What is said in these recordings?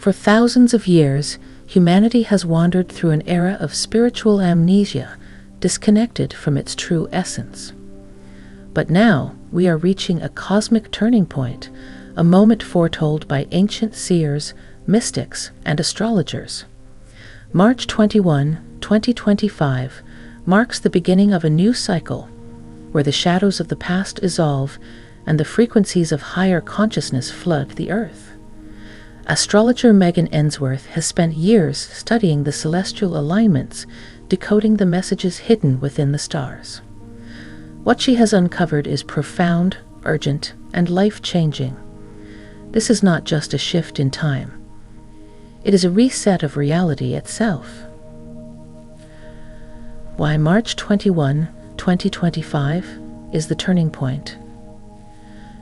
For thousands of years, humanity has wandered through an era of spiritual amnesia, disconnected from its true essence. But now, we are reaching a cosmic turning point, a moment foretold by ancient seers, mystics, and astrologers. March 21, 2025, marks the beginning of a new cycle, where the shadows of the past dissolve and the frequencies of higher consciousness flood the earth. Astrologer Megan Ensworth has spent years studying the celestial alignments, decoding the messages hidden within the stars. What she has uncovered is profound, urgent, and life-changing. This is not just a shift in time. It is a reset of reality itself. Why March 21, 2025 is the turning point.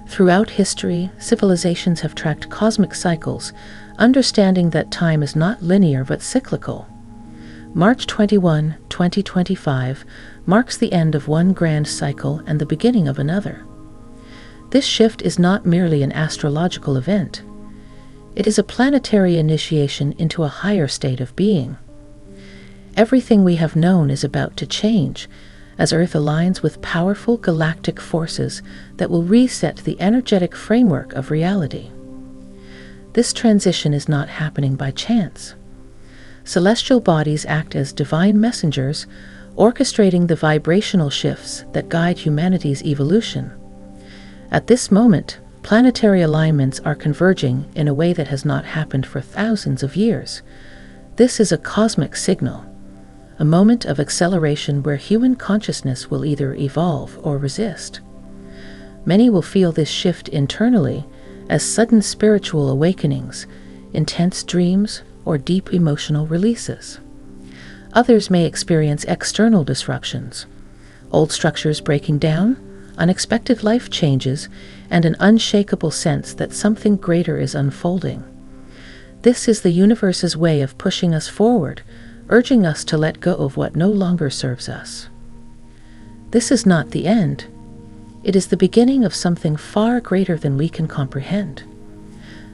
Throughout history, civilizations have tracked cosmic cycles, understanding that time is not linear but cyclical. March 21, 2025 marks the end of one grand cycle and the beginning of another. This shift is not merely an astrological event. It is a planetary initiation into a higher state of being. Everything we have known is about to change, as Earth aligns with powerful galactic forces that will reset the energetic framework of reality. This transition is not happening by chance. Celestial bodies act as divine messengers, orchestrating the vibrational shifts that guide humanity's evolution. At this moment, planetary alignments are converging in a way that has not happened for thousands of years. This is a cosmic signal, a moment of acceleration where human consciousness will either evolve or resist. Many will feel this shift internally as sudden spiritual awakenings, intense dreams, or deep emotional releases. Others may experience external disruptions, old structures breaking down, unexpected life changes, and an unshakable sense that something greater is unfolding. This is the universe's way of pushing us forward, urging us to let go of what no longer serves us. This is not the end. It is the beginning of something far greater than we can comprehend.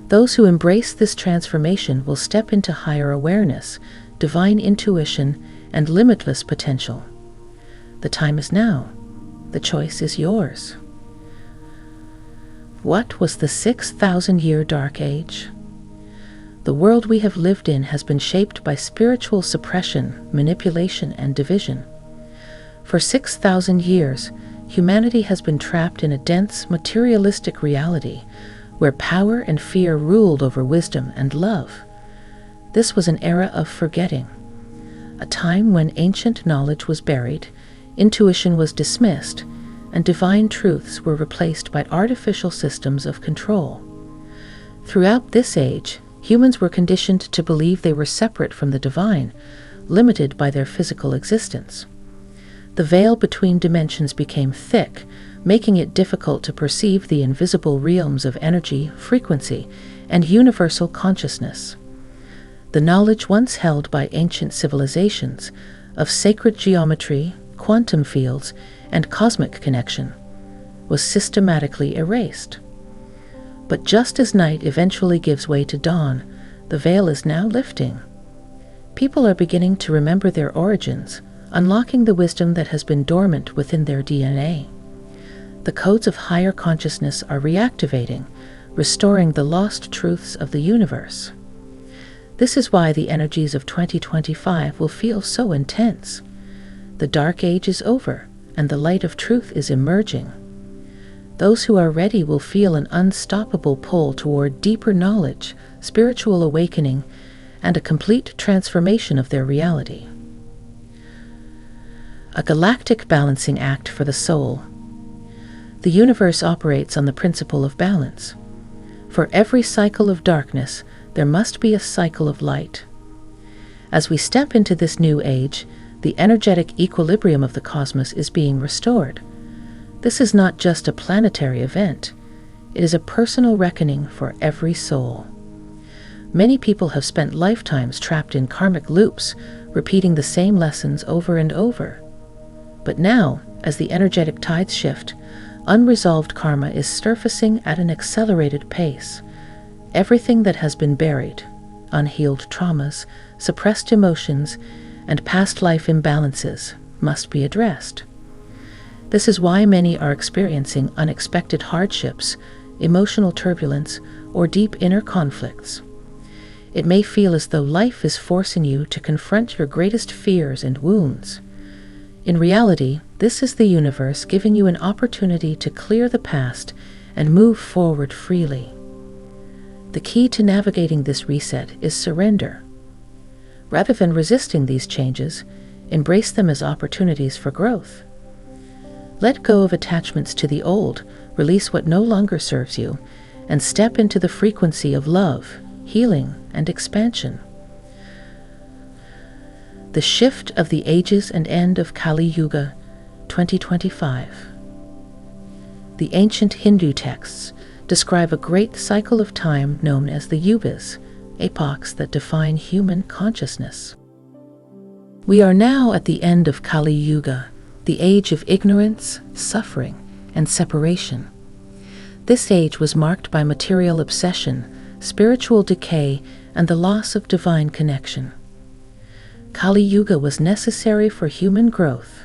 Those who embrace this transformation will step into higher awareness, divine intuition, and limitless potential. The time is now. The choice is yours. What was the 6,000-year Dark Age? The world we have lived in has been shaped by spiritual suppression, manipulation, and division. For 6,000 years, humanity has been trapped in a dense, materialistic reality where power and fear ruled over wisdom and love. This was an era of forgetting, a time when ancient knowledge was buried, intuition was dismissed, and divine truths were replaced by artificial systems of control. Throughout this age, humans were conditioned to believe they were separate from the divine, limited by their physical existence. The veil between dimensions became thick, making it difficult to perceive the invisible realms of energy, frequency, and universal consciousness. The knowledge once held by ancient civilizations of sacred geometry, quantum fields, and cosmic connection was systematically erased. But just as night eventually gives way to dawn, the veil is now lifting. People are beginning to remember their origins, unlocking the wisdom that has been dormant within their DNA. The codes of higher consciousness are reactivating, restoring the lost truths of the universe. This is why the energies of 2025 will feel so intense. The Dark Age is over, and the light of truth is emerging. Those who are ready will feel an unstoppable pull toward deeper knowledge, spiritual awakening, and a complete transformation of their reality. A galactic balancing act for the soul. The universe operates on the principle of balance. For every cycle of darkness, there must be a cycle of light. As we step into this new age, the energetic equilibrium of the cosmos is being restored. This is not just a planetary event. It is a personal reckoning for every soul. Many people have spent lifetimes trapped in karmic loops, repeating the same lessons over and over. But now, as the energetic tides shift, unresolved karma is surfacing at an accelerated pace. Everything that has been buried, unhealed traumas, suppressed emotions, and past life imbalances must be addressed. This is why many are experiencing unexpected hardships, emotional turbulence, or deep inner conflicts. It may feel as though life is forcing you to confront your greatest fears and wounds. In reality, this is the universe giving you an opportunity to clear the past and move forward freely. The key to navigating this reset is surrender. Rather than resisting these changes, embrace them as opportunities for growth. Let go of attachments to the old, release what no longer serves you, and step into the frequency of love, healing, and expansion. The Shift of the Ages and End of Kali Yuga, 2025. The ancient Hindu texts describe a great cycle of time known as the yugas, epochs that define human consciousness. We are now at the end of Kali Yuga, the age of ignorance, suffering, and separation. This age was marked by material obsession, spiritual decay, and the loss of divine connection. Kali Yuga was necessary for human growth.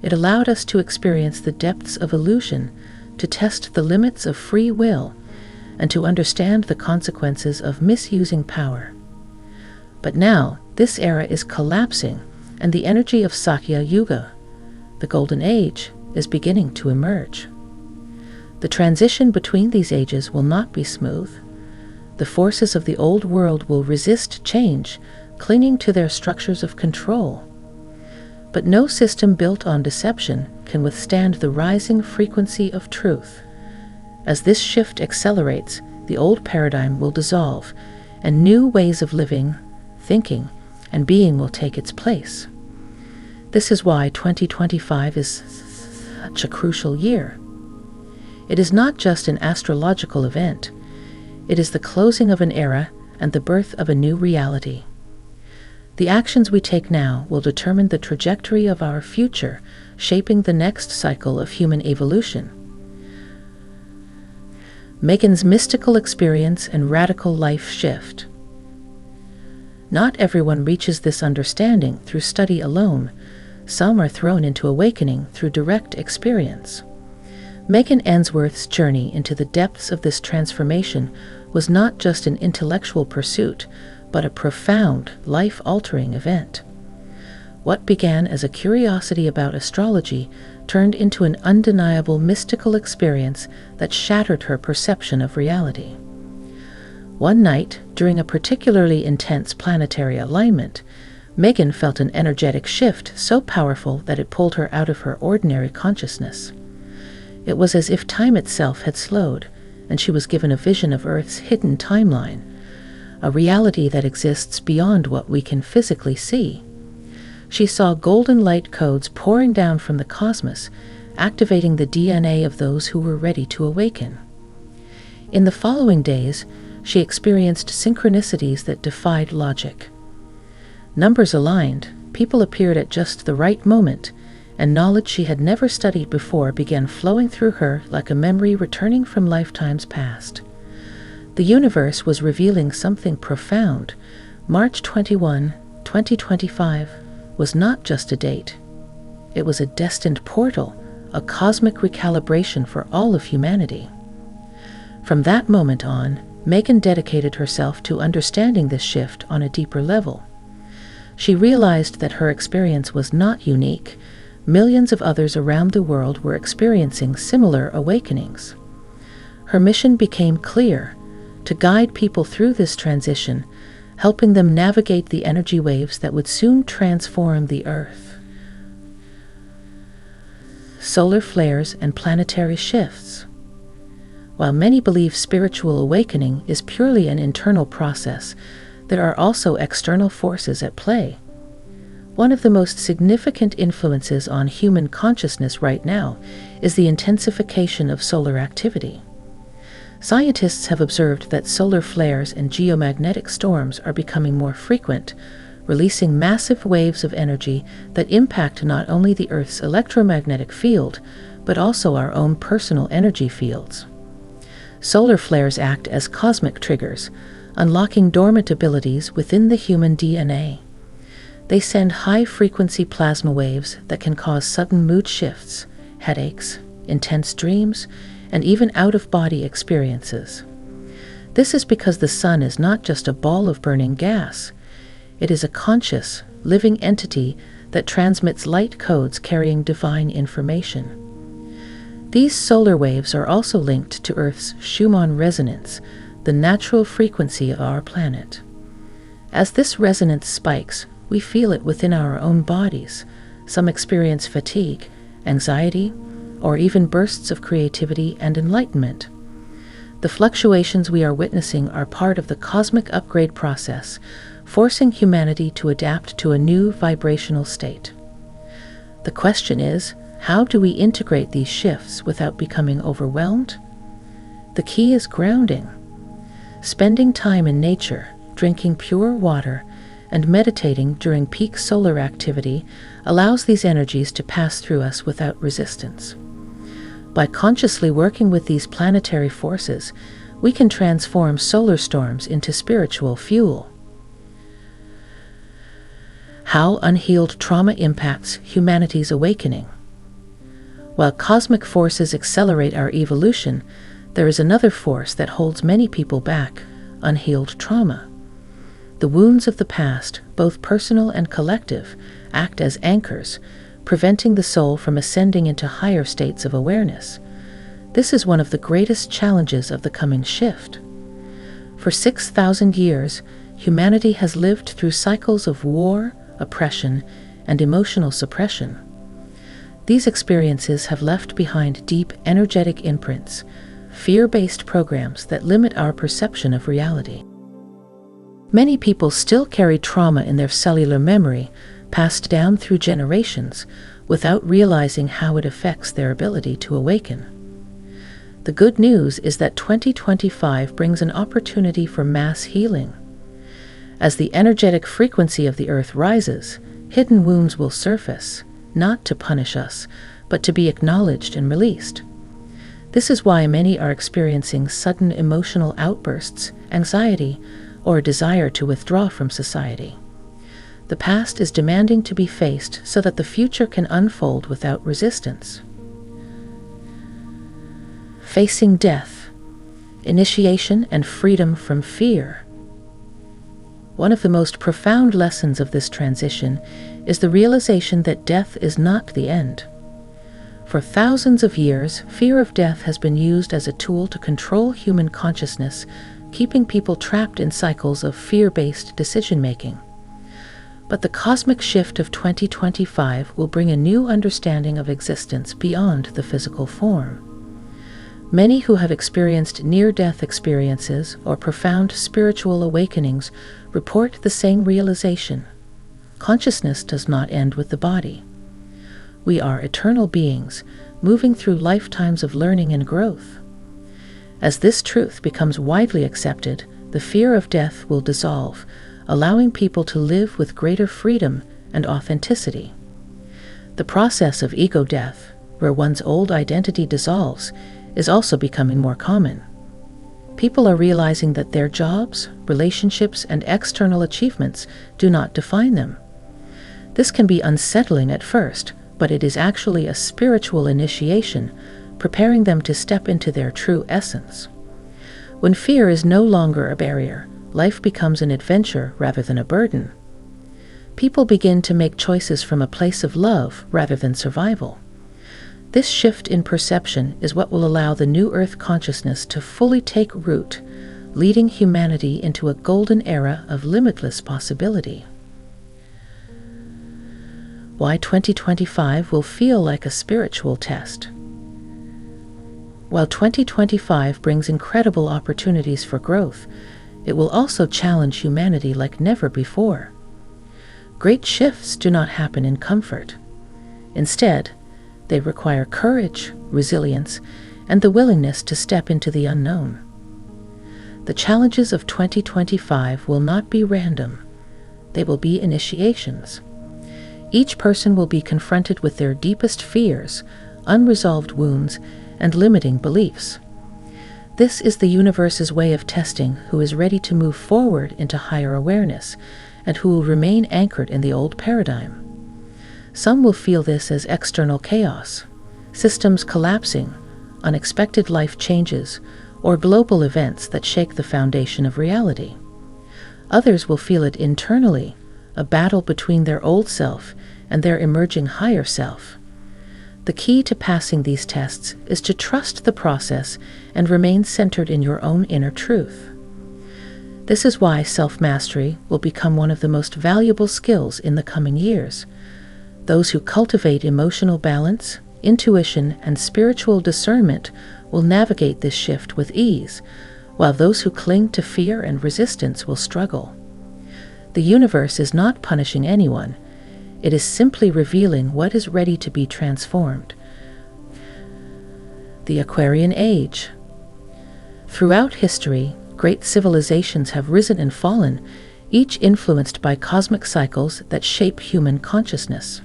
It allowed us to experience the depths of illusion, to test the limits of free will, and to understand the consequences of misusing power. But now, this era is collapsing, and the energy of Sakya Yuga, the Golden Age, is beginning to emerge. The transition between these ages will not be smooth. The forces of the old world will resist change, clinging to their structures of control. But no system built on deception can withstand the rising frequency of truth. As this shift accelerates, the old paradigm will dissolve, and new ways of living, thinking, and being will take its place. This is why 2025 is such a crucial year. It is not just an astrological event. It is the closing of an era and the birth of a new reality. The actions we take now will determine the trajectory of our future, shaping the next cycle of human evolution. Megan's mystical experience and radical life shift. Not everyone reaches this understanding through study alone. Some are thrown into awakening through direct experience. Megan Ensworth's journey into the depths of this transformation was not just an intellectual pursuit, but a profound, life-altering event. What began as a curiosity about astrology turned into an undeniable mystical experience that shattered her perception of reality. One night, during a particularly intense planetary alignment, Megan felt an energetic shift so powerful that it pulled her out of her ordinary consciousness. It was as if time itself had slowed, and she was given a vision of Earth's hidden timeline, a reality that exists beyond what we can physically see. She saw golden light codes pouring down from the cosmos, activating the DNA of those who were ready to awaken. In the following days, she experienced synchronicities that defied logic. Numbers aligned, people appeared at just the right moment, and knowledge she had never studied before began flowing through her like a memory returning from lifetimes past. The universe was revealing something profound. March 21, 2025 was not just a date. It was a destined portal, a cosmic recalibration for all of humanity. From that moment on, Megan dedicated herself to understanding this shift on a deeper level. She realized that her experience was not unique. Millions of others around the world were experiencing similar awakenings. Her mission became clear: to guide people through this transition, helping them navigate the energy waves that would soon transform the Earth. Solar flares and planetary shifts. While many believe spiritual awakening is purely an internal process, there are also external forces at play. One of the most significant influences on human consciousness right now is the intensification of solar activity. Scientists have observed that solar flares and geomagnetic storms are becoming more frequent, releasing massive waves of energy that impact not only the Earth's electromagnetic field, but also our own personal energy fields. Solar flares act as cosmic triggers, unlocking dormant abilities within the human DNA. They send high-frequency plasma waves that can cause sudden mood shifts, headaches, intense dreams, and even out-of-body experiences. This is because the sun is not just a ball of burning gas. It is a conscious, living entity that transmits light codes carrying divine information. These solar waves are also linked to Earth's Schumann resonance, the natural frequency of our planet. As this resonance spikes, we feel it within our own bodies. Some experience fatigue, anxiety, or even bursts of creativity and enlightenment. The fluctuations we are witnessing are part of the cosmic upgrade process, forcing humanity to adapt to a new vibrational state. The question is, how do we integrate these shifts without becoming overwhelmed? The key is grounding. Spending time in nature, drinking pure water, and meditating during peak solar activity allows these energies to pass through us without resistance. By consciously working with these planetary forces, we can transform solar storms into spiritual fuel. How unhealed trauma impacts humanity's awakening. While cosmic forces accelerate our evolution, there is another force that holds many people back: unhealed trauma. The wounds of the past, both personal and collective, act as anchors, preventing the soul from ascending into higher states of awareness. This is one of the greatest challenges of the coming shift. For 6,000 years, humanity has lived through cycles of war, oppression, and emotional suppression. These experiences have left behind deep energetic imprints, fear-based programs that limit our perception of reality. Many people still carry trauma in their cellular memory, passed down through generations, without realizing how it affects their ability to awaken. The good news is that 2025 brings an opportunity for mass healing. As the energetic frequency of the Earth rises, hidden wounds will surface, not to punish us, but to be acknowledged and released. This is why many are experiencing sudden emotional outbursts, anxiety, or a desire to withdraw from society. The past is demanding to be faced so that the future can unfold without resistance. Facing death, initiation and freedom from fear. One of the most profound lessons of this transition is the realization that death is not the end. For thousands of years, fear of death has been used as a tool to control human consciousness, keeping people trapped in cycles of fear-based decision-making. But the cosmic shift of 2025 will bring a new understanding of existence beyond the physical form. Many who have experienced near-death experiences or profound spiritual awakenings report the same realization. Consciousness does not end with the body. We are eternal beings, moving through lifetimes of learning and growth. As this truth becomes widely accepted, the fear of death will dissolve, allowing people to live with greater freedom and authenticity. The process of ego death, where one's old identity dissolves, is also becoming more common. People are realizing that their jobs, relationships, and external achievements do not define them. This can be unsettling at first, but it is actually a spiritual initiation, preparing them to step into their true essence. When fear is no longer a barrier, life becomes an adventure rather than a burden. People begin to make choices from a place of love rather than survival. This shift in perception is what will allow the new Earth consciousness to fully take root, leading humanity into a golden era of limitless possibility. Why 2025 will feel like a spiritual test. While 2025 brings incredible opportunities for growth, it will also challenge humanity like never before. Great shifts do not happen in comfort. Instead, they require courage, resilience, and the willingness to step into the unknown. The challenges of 2025 will not be random. They will be initiations. Each person will be confronted with their deepest fears, unresolved wounds, and limiting beliefs. This is the universe's way of testing who is ready to move forward into higher awareness and who will remain anchored in the old paradigm. Some will feel this as external chaos, systems collapsing, unexpected life changes, or global events that shake the foundation of reality. Others will feel it internally, a battle between their old self and their emerging higher self. The key to passing these tests is to trust the process and remain centered in your own inner truth. This is why self-mastery will become one of the most valuable skills in the coming years. Those who cultivate emotional balance, intuition, and spiritual discernment will navigate this shift with ease, while those who cling to fear and resistance will struggle. The universe is not punishing anyone. It is simply revealing what is ready to be transformed. The Aquarian Age. Throughout history, great civilizations have risen and fallen, each influenced by cosmic cycles that shape human consciousness.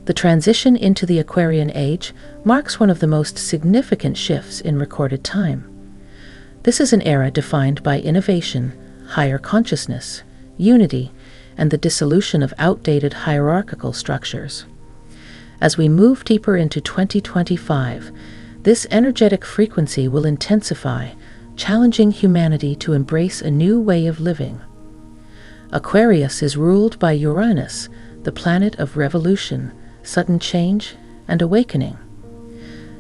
The transition into the Aquarian Age marks one of the most significant shifts in recorded time. This is an era defined by innovation, higher consciousness, unity, and the dissolution of outdated hierarchical structures. As we move deeper into 2025, this energetic frequency will intensify, challenging humanity to embrace a new way of living. Aquarius is ruled by Uranus, the planet of revolution, sudden change, and awakening.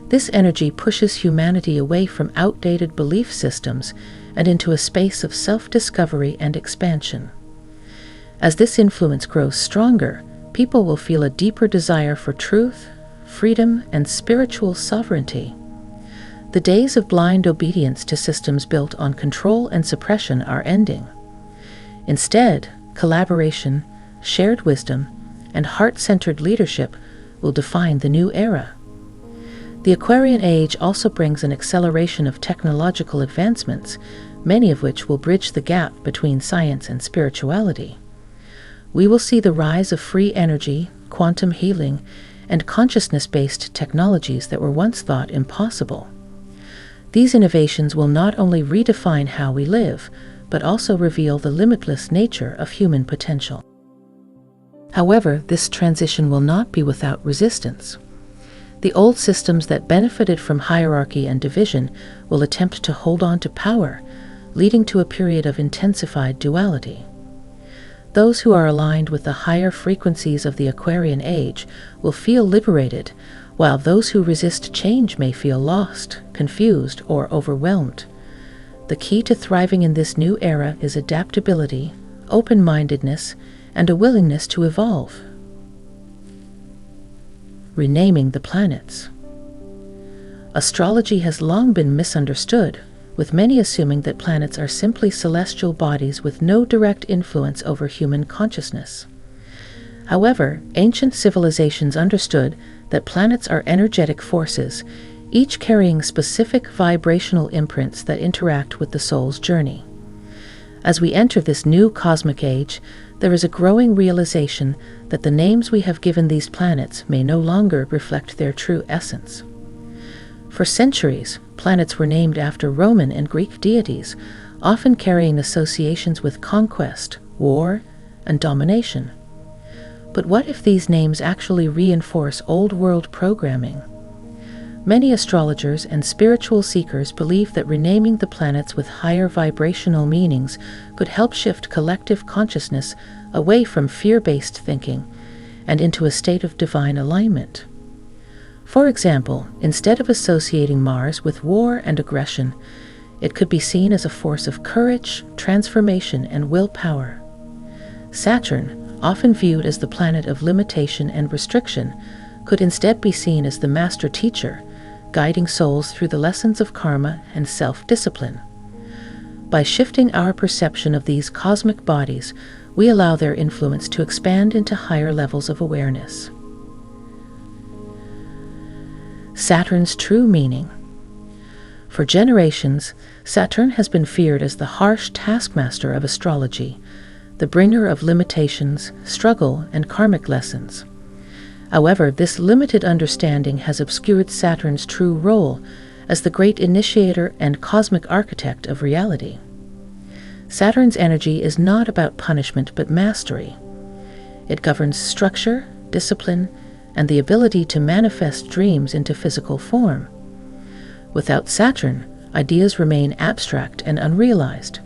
This energy pushes humanity away from outdated belief systems and into a space of self-discovery and expansion. As this influence grows stronger, people will feel a deeper desire for truth, freedom, and spiritual sovereignty. The days of blind obedience to systems built on control and suppression are ending. Instead, collaboration, shared wisdom, and heart-centered leadership will define the new era. The Aquarian Age also brings an acceleration of technological advancements, many of which will bridge the gap between science and spirituality. We will see the rise of free energy, quantum healing, and consciousness-based technologies that were once thought impossible. These innovations will not only redefine how we live, but also reveal the limitless nature of human potential. However, this transition will not be without resistance. The old systems that benefited from hierarchy and division will attempt to hold on to power, leading to a period of intensified duality. Those who are aligned with the higher frequencies of the Aquarian Age will feel liberated, while those who resist change may feel lost, confused, or overwhelmed. The key to thriving in this new era is adaptability, open-mindedness, and a willingness to evolve. Renaming the planets. Astrology has long been misunderstood, with many assuming that planets are simply celestial bodies with no direct influence over human consciousness. However, ancient civilizations understood that planets are energetic forces, each carrying specific vibrational imprints that interact with the soul's journey. As we enter this new cosmic age, there is a growing realization that the names we have given these planets may no longer reflect their true essence. For centuries, planets were named after Roman and Greek deities, often carrying associations with conquest, war, and domination. But what if these names actually reinforce old-world programming? Many astrologers and spiritual seekers believe that renaming the planets with higher vibrational meanings could help shift collective consciousness away from fear-based thinking and into a state of divine alignment. For example, instead of associating Mars with war and aggression, it could be seen as a force of courage, transformation, and willpower. Saturn, often viewed as the planet of limitation and restriction, could instead be seen as the master teacher, guiding souls through the lessons of karma and self-discipline. By shifting our perception of these cosmic bodies, we allow their influence to expand into higher levels of awareness. Saturn's true meaning. For generations, Saturn has been feared as the harsh taskmaster of astrology, the bringer of limitations, struggle, and karmic lessons. However, this limited understanding has obscured Saturn's true role as the great initiator and cosmic architect of reality. Saturn's energy is not about punishment but mastery. It governs structure, discipline, and the ability to manifest dreams into physical form. Without Saturn, ideas remain abstract and unrealized.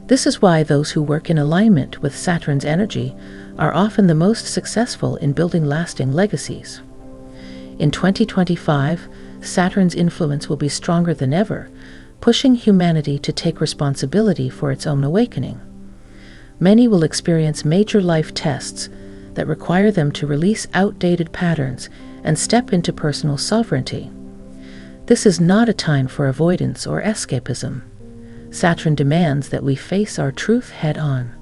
This is why those who work in alignment with Saturn's energy are often the most successful in building lasting legacies. In 2025, Saturn's influence will be stronger than ever, pushing humanity to take responsibility for its own awakening. Many will experience major life tests that require them to release outdated patterns and step into personal sovereignty. This is not a time for avoidance or escapism. Saturn demands that we face our truth head-on.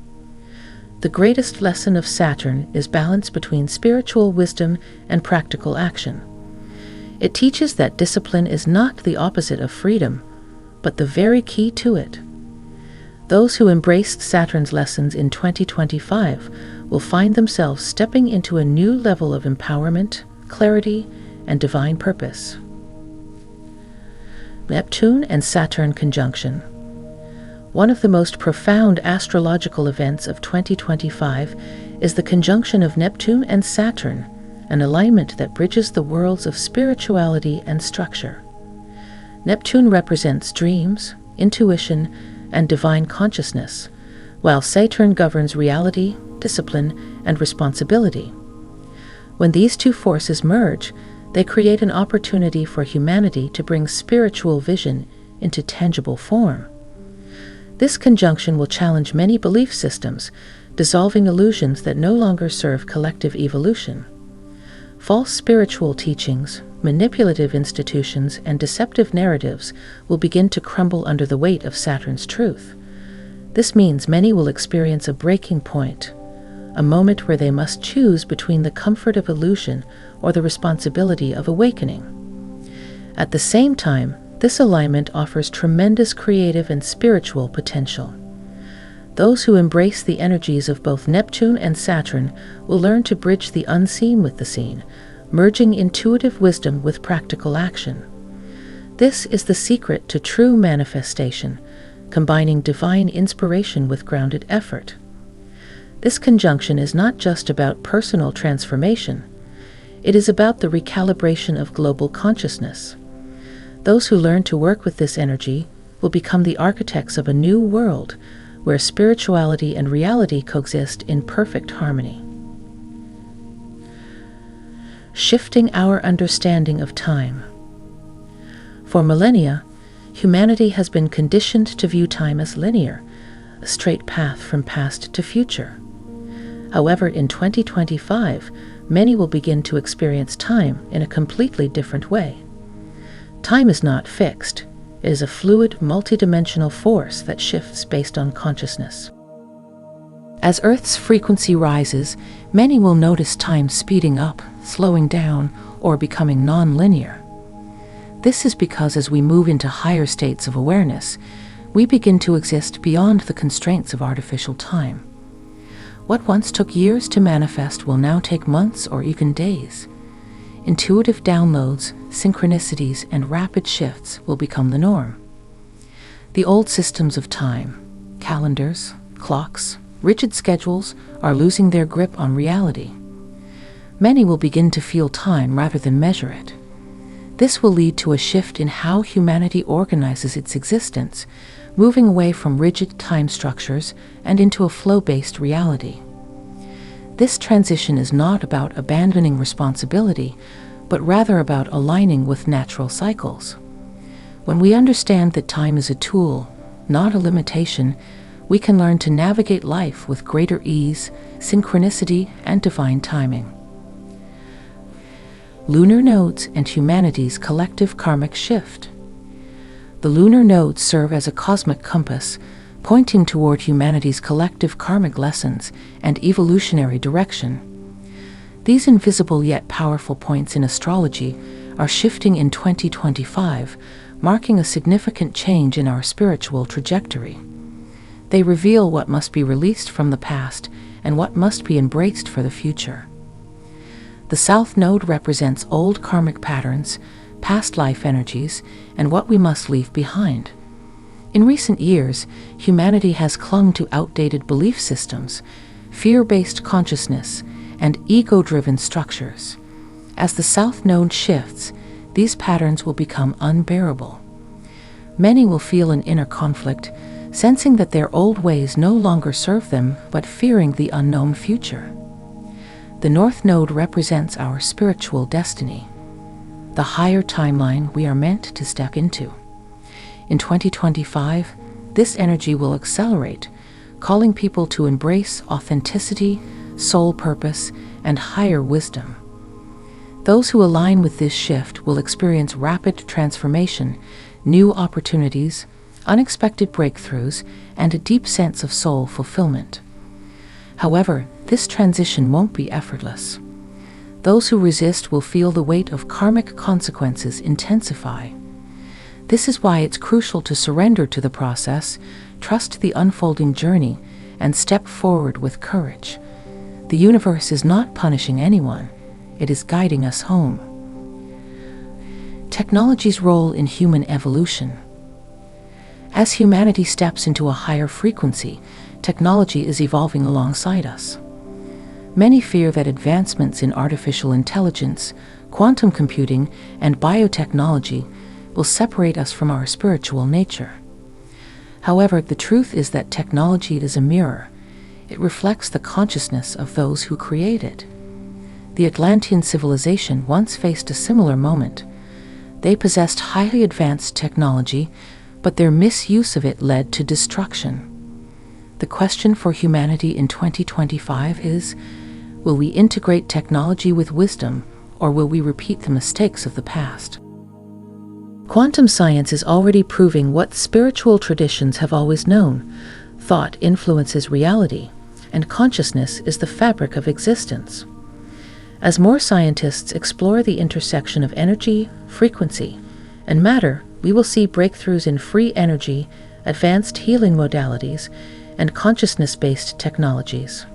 The greatest lesson of Saturn is balance between spiritual wisdom and practical action. It teaches that discipline is not the opposite of freedom, but the very key to it. Those who embraced Saturn's lessons in 2025 will find themselves stepping into a new level of empowerment, clarity, and divine purpose. Neptune and Saturn conjunction. One of the most profound astrological events of 2025 is the conjunction of Neptune and Saturn, an alignment that bridges the worlds of spirituality and structure. Neptune represents dreams, intuition, and divine consciousness, while Saturn governs reality, discipline, and responsibility. When these two forces merge, they create an opportunity for humanity to bring spiritual vision into tangible form. This conjunction will challenge many belief systems, dissolving illusions that no longer serve collective evolution. False spiritual teachings, manipulative institutions, and deceptive narratives will begin to crumble under the weight of Saturn's truth. This means many will experience a breaking point, a moment where they must choose between the comfort of illusion or the responsibility of awakening. At the same time, this alignment offers tremendous creative and spiritual potential. Those who embrace the energies of both Neptune and Saturn will learn to bridge the unseen with the seen, merging intuitive wisdom with practical action. This is the secret to true manifestation, combining divine inspiration with grounded effort. This conjunction is not just about personal transformation. It is about the recalibration of global consciousness. Those who learn to work with this energy will become the architects of a new world where spirituality and reality coexist in perfect harmony. Shifting our understanding of time. For millennia, humanity has been conditioned to view time as linear, a straight path from past to future. However, in 2025, many will begin to experience time in a completely different way. Time is not fixed. It is a fluid, multidimensional force that shifts based on consciousness. As Earth's frequency rises, many will notice time speeding up, slowing down, or becoming non-linear. This is because as we move into higher states of awareness, we begin to exist beyond the constraints of artificial time. What once took years to manifest will now take months or even days. Intuitive downloads, synchronicities, and rapid shifts will become the norm. The old systems of time, calendars, clocks, rigid schedules, are losing their grip on reality. Many will begin to feel time rather than measure it. This will lead to a shift in how humanity organizes its existence, moving away from rigid time structures and into a flow-based reality. This transition is not about abandoning responsibility, but rather about aligning with natural cycles. When we understand that time is a tool, not a limitation, we can learn to navigate life with greater ease, synchronicity, and divine timing. Lunar nodes and humanity's collective karmic shift. The lunar nodes serve as a cosmic compass, pointing toward humanity's collective karmic lessons and evolutionary direction. These invisible yet powerful points in astrology are shifting in 2025, marking a significant change in our spiritual trajectory. They reveal what must be released from the past and what must be embraced for the future. The South Node represents old karmic patterns, past life energies, and what we must leave behind. In recent years, humanity has clung to outdated belief systems, fear-based consciousness, and ego-driven structures. As the South Node shifts, these patterns will become unbearable. Many will feel an inner conflict, sensing that their old ways no longer serve them, but fearing the unknown future. The North Node represents our spiritual destiny, the higher timeline we are meant to step into. In 2025, this energy will accelerate, calling people to embrace authenticity, soul purpose, and higher wisdom. Those who align with this shift will experience rapid transformation, new opportunities, unexpected breakthroughs, and a deep sense of soul fulfillment. However, this transition won't be effortless. Those who resist will feel the weight of karmic consequences intensify. This is why it's crucial to surrender to the process, trust the unfolding journey, and step forward with courage. The universe is not punishing anyone, it is guiding us home. Technology's role in human evolution. As humanity steps into a higher frequency, technology is evolving alongside us. Many fear that advancements in artificial intelligence, quantum computing, and biotechnology will separate us from our spiritual nature. However, the truth is that technology is a mirror. It reflects the consciousness of those who create it. The Atlantean civilization once faced a similar moment. They possessed highly advanced technology, but their misuse of it led to destruction. The question for humanity in 2025 is, will we integrate technology with wisdom, or will we repeat the mistakes of the past? Quantum science is already proving what spiritual traditions have always known. Thought influences reality, and consciousness is the fabric of existence. As more scientists explore the intersection of energy, frequency, and matter, we will see breakthroughs in free energy, advanced healing modalities, and consciousness-based technologies.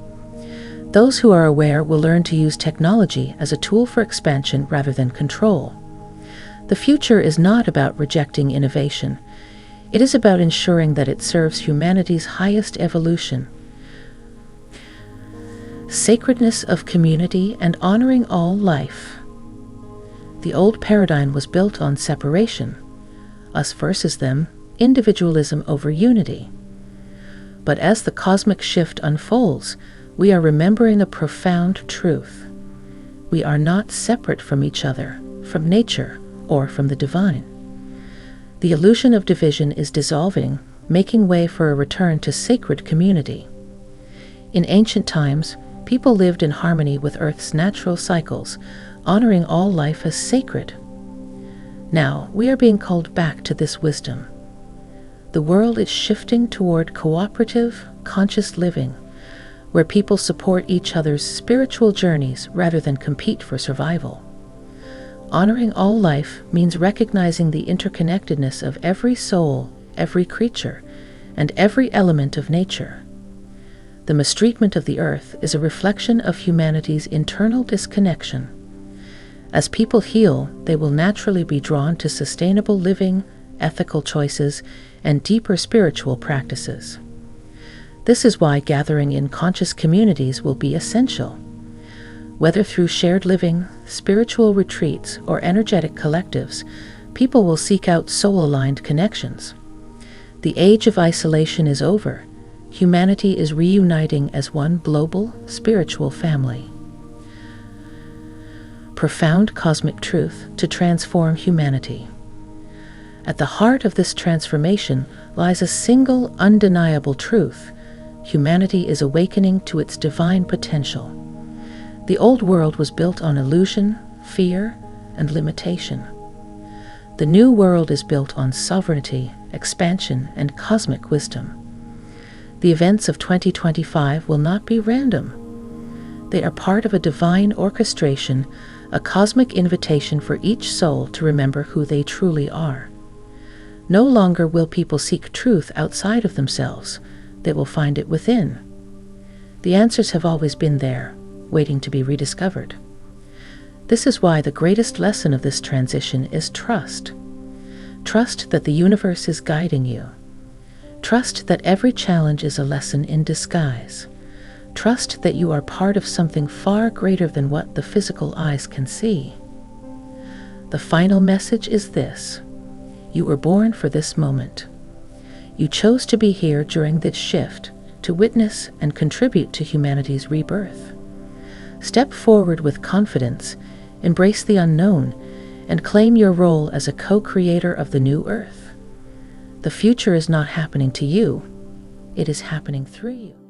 Those who are aware will learn to use technology as a tool for expansion rather than control. The future is not about rejecting innovation. It is about ensuring that it serves humanity's highest evolution. Sacredness of community and honoring all life. The old paradigm was built on separation, us versus them, individualism over unity. But as the cosmic shift unfolds, we are remembering a profound truth. We are not separate from each other, from nature, or from the divine. The illusion of division is dissolving, making way for a return to sacred community. In ancient times, people lived in harmony with Earth's natural cycles, honoring all life as sacred. Now, we are being called back to this wisdom. The world is shifting toward cooperative, conscious living, where people support each other's spiritual journeys rather than compete for survival. Honoring all life means recognizing the interconnectedness of every soul, every creature, and every element of nature. The mistreatment of the earth is a reflection of humanity's internal disconnection. As people heal, they will naturally be drawn to sustainable living, ethical choices, and deeper spiritual practices. This is why gathering in conscious communities will be essential. Whether through shared living, spiritual retreats, or energetic collectives, people will seek out soul-aligned connections. The age of isolation is over. Humanity is reuniting as one global, spiritual family. Profound cosmic truth to transform humanity. At the heart of this transformation lies a single, undeniable truth. Humanity is awakening to its divine potential. The old world was built on illusion, fear, and limitation. The new world is built on sovereignty, expansion, and cosmic wisdom. The events of 2025 will not be random. They are part of a divine orchestration, a cosmic invitation for each soul to remember who they truly are. No longer will people seek truth outside of themselves. They will find it within. The answers have always been there, waiting to be rediscovered. This is why the greatest lesson of this transition is trust. Trust that the universe is guiding you. Trust that every challenge is a lesson in disguise. Trust that you are part of something far greater than what the physical eyes can see. The final message is this: you were born for this moment. You chose to be here during this shift, to witness and contribute to humanity's rebirth. Step forward with confidence, embrace the unknown, and claim your role as a co-creator of the new Earth. The future is not happening to you, it is happening through you.